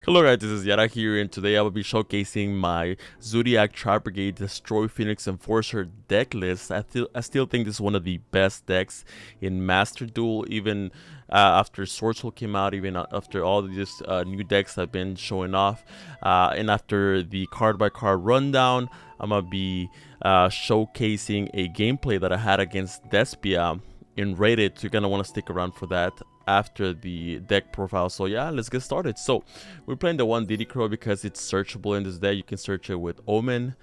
Hello guys, this is Yata here, and today I will be showcasing my Zoodiac Tri-Brigade Destroy Phoenix Enforcer deck list. I still think this is one of the best decks in Master Duel, even after Sourceful came out, even after all these new decks have been showing off, and after the card-by-card rundown, I'm gonna be showcasing a gameplay that I had against Despia in Rated. So you're gonna want to stick around for that after the deck profile. So yeah, let's get started. So we're playing the one Diddy Crow because it's searchable in this deck. You can search it with Omen,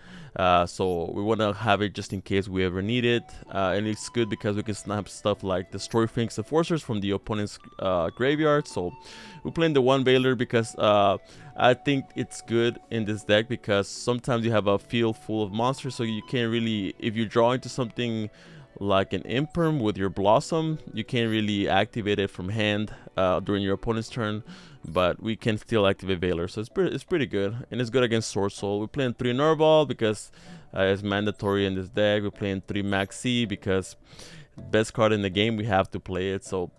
so we want to have it just in case we ever need it, and it's good because we can snap stuff like Destroy Phoenix Enforcers from the opponent's graveyard. So we're playing the one Veiler because I think it's good in this deck because sometimes you have a field full of monsters, so you can't really, if you draw into something like an Imperm with your Blossom, you can't really activate it from hand during your opponent's turn, but we can still activate Veiler, so it's pretty good, and it's good against Sword Soul. We're playing 3 Nerval because it's mandatory in this deck. We're playing 3 Maxi because best card in the game, we have to play it. So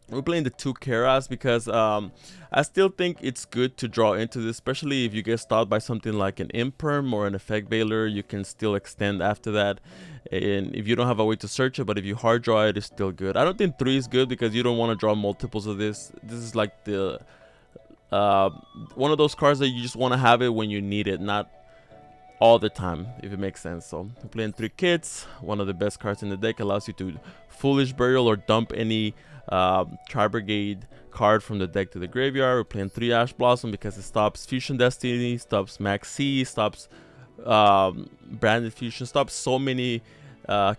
we're playing the 2 Keras because I still think it's good to draw into this, especially if you get stopped by something like an Imperm or an Effect Veiler. You can still extend after that, and if you don't have a way to search it, but if you hard draw it, it's still good. I don't think 3 is good because you don't want to draw multiples of this. This is like the one of those cards that you just want to have it when you need it, not all the time, if it makes sense. So we're playing 3 Kits, one of the best cards in the deck. Allows you to Foolish Burial or dump any Tri-Brigade card from the deck to the graveyard. We're playing 3 Ash Blossom because it stops Fusion Destiny, stops Max C, stops Branded Fusion, stops so many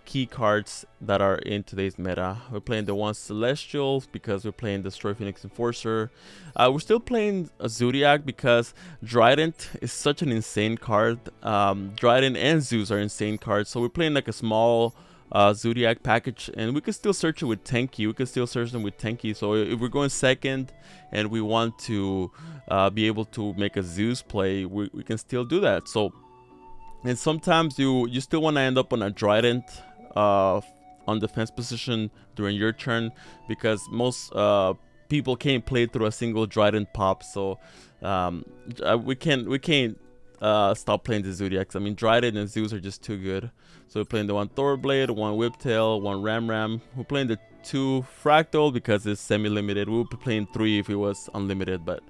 key cards that are in today's meta. We're playing the 1 Celestial because we're playing Destroy Phoenix Enforcer. We're still playing a Zoodiac because Trident is such an insane card. Trident and Zeus are insane cards, so we're playing like a small Zoodiac package, and we can still search it with Tenki. We can still search them with Tenki. So if we're going second and we want to be able to make a Zeus play, we can still do that. So, and sometimes you still want to end up on a Trident on defense position during your turn because most people can't play through a single Trident pop. So we can't stop playing the Zoodiacs. I mean, Trident and Zeus are just too good. So we're playing the 1 Thorblade, 1 Whiptail, 1 Ram. We're playing the 2 Fractal because it's semi-limited. We would be playing 3 if it was unlimited, but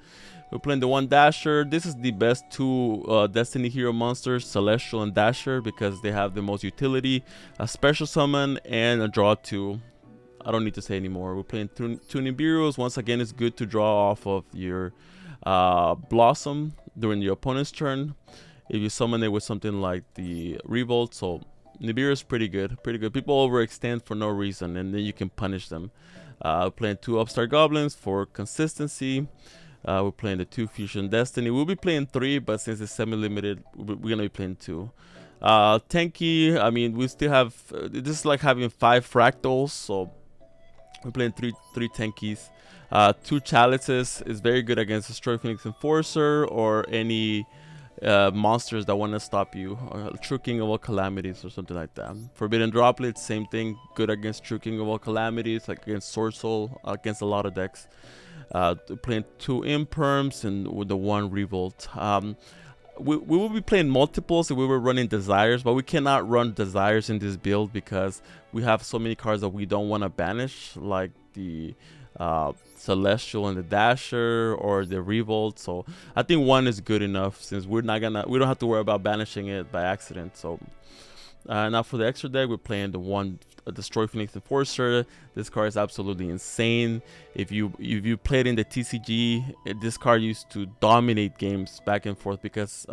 we're playing the 1 Dasher. This is the best 2 Destiny Hero monsters, Celestial and Dasher, because they have the most utility, a special summon, and a draw 2. I don't need to say anymore. We're playing 2 Nibiru's. Once again, it's good to draw off of your Blossom during your opponent's turn if you summon it with something like the Revolt. So Nibiru is pretty good. People overextend for no reason, and then you can punish them. Playing 2 Upstart Goblins for consistency. We're playing the 2 Fusion Destiny. We'll be playing 3, but since it's semi-limited, we're gonna be playing 2. Tenki, I mean, we still have this is like having 5 Fractals, so we're playing 3 Tenkis. 2 Chalices is very good against Destroy Phoenix Enforcer or any monsters that want to stop you, True King of all Calamities or something like that. Forbidden Droplet, same thing, good against True King of all Calamities, like against Sword Soul, against a lot of decks. Playing 2 Imperms and with the 1 Revolt. We will be playing multiples if we were running Desires, but we cannot run Desires in this build because we have so many cards that we don't want to banish, like the Celestial and the Dasher or the Revolt. So I think 1 is good enough since we don't have to worry about banishing it by accident. So now for the extra deck, we're playing the 1 Destroy Phoenix Enforcer. This card is absolutely insane. If you played in the TCG, this card used to dominate games back and forth because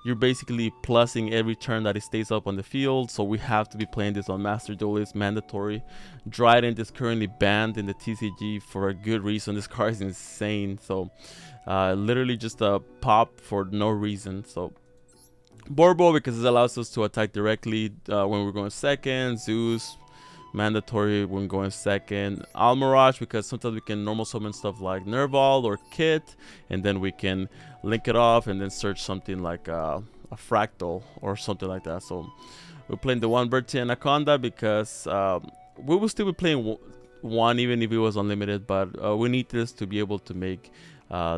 you're basically plussing every turn that it stays up on the field. So we have to be playing this on Master Duel. It's mandatory. Trident is currently banned in the TCG for a good reason. This card is insane. So literally just a pop for no reason. So Borbo because it allows us to attack directly when we're going second. Zeus, mandatory when going second. Almirage because sometimes we can normal summon stuff like Nerval or Kit, and then we can link it off and then search something like a Fractal or something like that. So we're playing the 1 Bertie Anaconda because we will still be playing 1 even if it was unlimited, but we need this to be able to make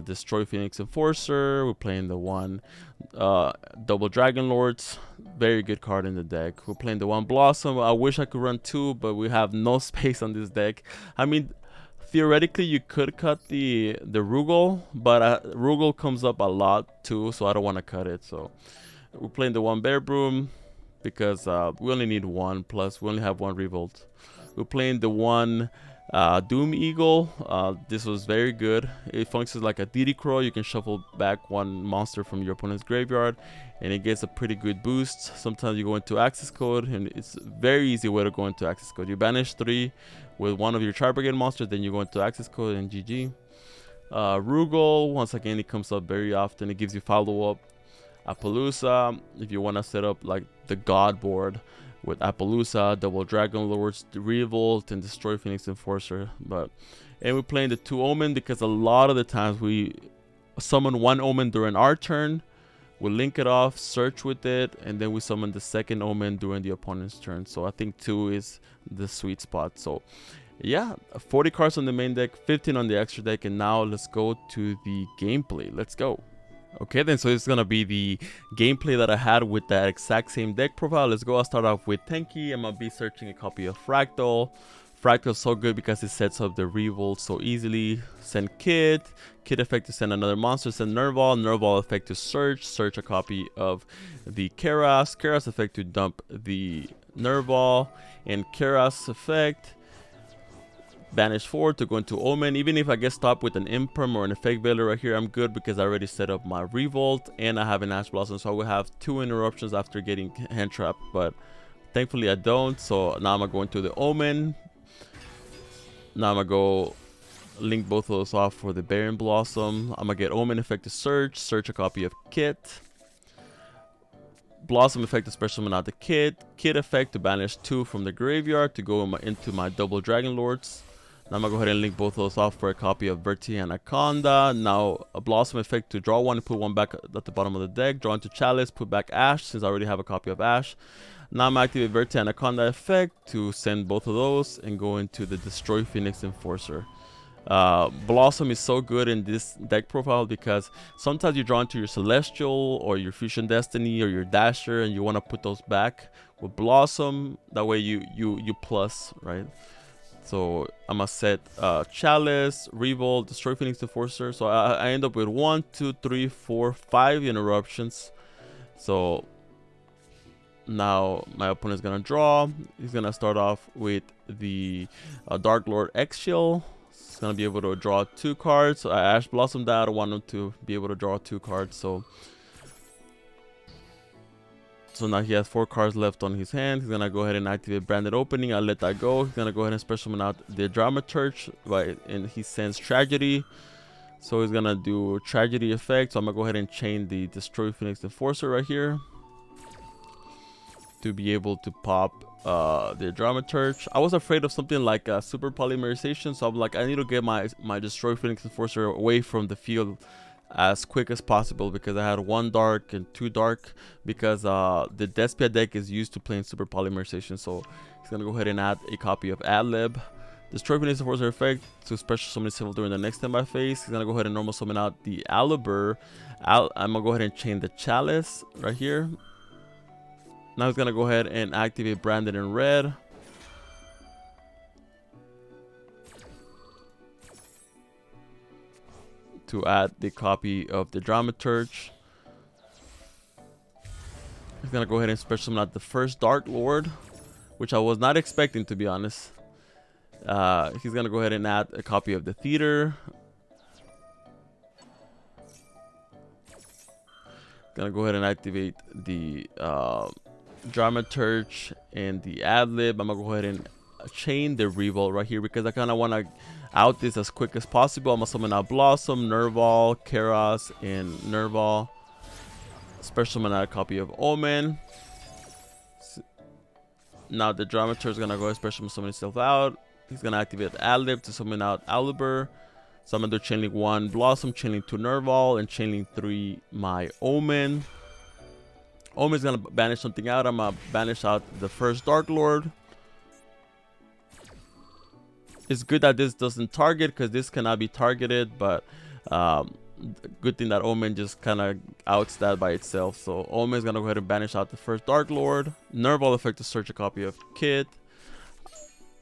Destroy Phoenix Enforcer. We're playing the one Double Dragon Lords. Very good card in the deck. We're playing the one Blossom. I wish I could run two, but we have no space on this deck. I mean, theoretically you could cut the Rugal, but Rugal comes up a lot too, so I don't want to cut it. So we're playing the one Bear Broom because we only need one, plus we only have one Revolt. We're playing the one Doom Eagle. This was very good. It functions like a DD Crow. You can shuffle back one monster from your opponent's graveyard and it gets a pretty good boost. Sometimes you go into access code and it's a very easy way to go into access code. You banish 3 with one of your Tri-Brigade monsters, then you go into access code and GG. Rugal, once again, it comes up very often. It gives you follow-up. Appaloosa, if you want to set up like the God board with Appaloosa, Double Dragon Lords, Revolt, and Destroy Phoenix Enforcer. And we're playing the 2 Omen because a lot of the times we summon 1 Omen during our turn, we link it off, search with it, and then we summon the 2nd Omen during the opponent's turn. So I think 2 is the sweet spot. So yeah, 40 cards on the main deck, 15 on the extra deck, and now let's go to the gameplay. Let's go. Okay, then, so it's gonna be the gameplay that I had with that exact same deck profile. Let's go. I'll start off with Tenki. I'm gonna be searching a copy of Fractal. Fractal is so good because it sets up the Revolt so easily. Send Kid effect to send another monster. Send Nerval effect to search a copy of the Keras effect to dump the Nerval, and Keras effect banish 4 to go into Omen. Even if I get stopped with an Imperm or an Effect Veiler right here, I'm good because I already set up my Revolt and I have an Ash Blossom, so I will have 2 interruptions after getting hand trapped, but thankfully I don't. So now I'm gonna go into the Omen. Now I'm gonna go link both of those off for the Baron Blossom. I'm gonna get Omen effect to search a copy of Kit. Blossom effect to special summon out the Kid effect to banish 2 from the graveyard to go into my Double Dragon Lords. Now I'm gonna go ahead and link both of those off for a copy of Verti Anaconda. Now a Blossom effect to draw 1 and put 1 back at the bottom of the deck. Draw into Chalice, put back Ash since I already have a copy of Ash. Now I'm activate Verti Anaconda effect to send both of those and go into the Destroy Phoenix Enforcer. Blossom is so good in this deck profile because sometimes you draw into your Celestial or your Fusion Destiny or your Dasher and you want to put those back with Blossom. That way you plus, right? So I'm gonna set Chalice, Revolt, Destroy Phoenix Enforcer. So I end up with 1, 2, 3, 4, 5 interruptions. So now my opponent's gonna draw. He's gonna start off with the Dark Lord X-Shield. He's gonna be able to draw 2 cards. So I Ash Blossom that. I don't want him to be able to draw 2 cards. So now he has 4 cards left on his hand. He's gonna go ahead and activate Branded Opening. I'll let that go. He's gonna go ahead and special summon out the Dramaturge, right? And he sends Tragedy. So he's gonna do Tragedy effect. So I'm gonna go ahead and chain the Destroy Phoenix Enforcer right here to be able to pop the Dramaturge. I was afraid of something like Super Polymerization, so I'm like, I need to get my Destroy Phoenix Enforcer away from the field as quick as possible because I had 1 dark and 2 dark because the Despia deck is used to playing Super Polymerization. So he's gonna go ahead and add a copy of Adlib. Destroy Phoenix Enforcer effect to special summon Civil during the next standby phase. He's gonna go ahead and normal summon out the Alibur. I'm gonna go ahead and chain the Chalice right here. Now he's gonna go ahead and activate Branded in red. To add the copy of the Dramaturge. He's gonna go ahead and special summon out the first Dark Lord, which I was not expecting, to be honest. He's gonna go ahead and add a copy of the Theater. Gonna go ahead and activate the Dramaturge and the Adlib. I'm gonna go ahead and chain the Revolt right here because I kind of want to out this as quick as possible. I'm gonna summon out Blossom, Nerval, Keras, and Nerval. Special summon out a copy of Omen. Now the Dramaturge is gonna go ahead and special summon himself out. He's gonna activate Adlib to summon out Alibur. So I'm gonna do chainlink 1 Blossom, chainlink 2 Nerval, and chainlink 3 my Omen. Omen's gonna banish something out. I'm gonna banish out the first Dark Lord. It's good that this doesn't target because this cannot be targeted, but Good thing that Omen just kind of outs that by itself. So Omen is gonna go ahead and banish out the first Dark Lord. Nerve Ball effect to search a copy of Kit.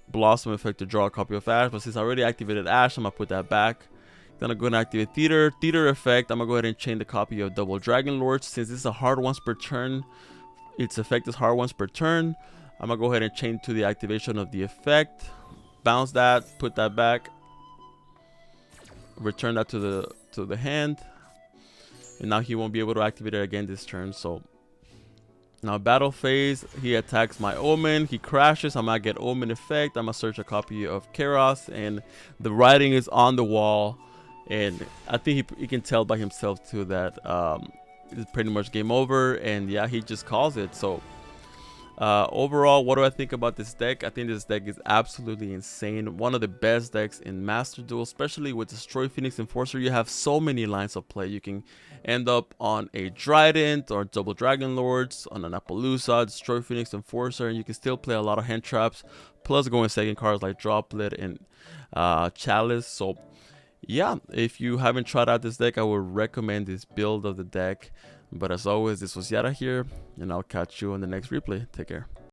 Blossom effect to draw a copy of Ash. But since I already activated Ash, I'm gonna put that back. Gonna go and activate Theater. Theater effect, I'm gonna go ahead and chain the copy of Double Dragon Lord. Since this is a hard once per turn, its effect is hard once per turn. I'm gonna go ahead and chain to the activation of the effect. Bounce that, put that back. Return that to the hand. And now he won't be able to activate it again this turn. So now battle phase, he attacks my Omen. He crashes. I'm gonna get Omen effect. I'm gonna search a copy of Keros, and the writing is on the wall. And I think he can tell by himself too that it's pretty much game over. And yeah, he just calls it. So overall, what do I think about this deck? I think this deck is absolutely insane. One of the best decks in Master Duel, especially with Destroy Phoenix Enforcer. You have so many lines of play. You can end up on a Trident or Double Dragon Lords, on an Appaloosa, Destroy Phoenix Enforcer, and you can still play a lot of hand traps, plus going second cards like Droplet and Chalice. So yeah, if you haven't tried out this deck, I would recommend this build of the deck. But as always, this was Yata here, and I'll catch you on the next replay. Take care.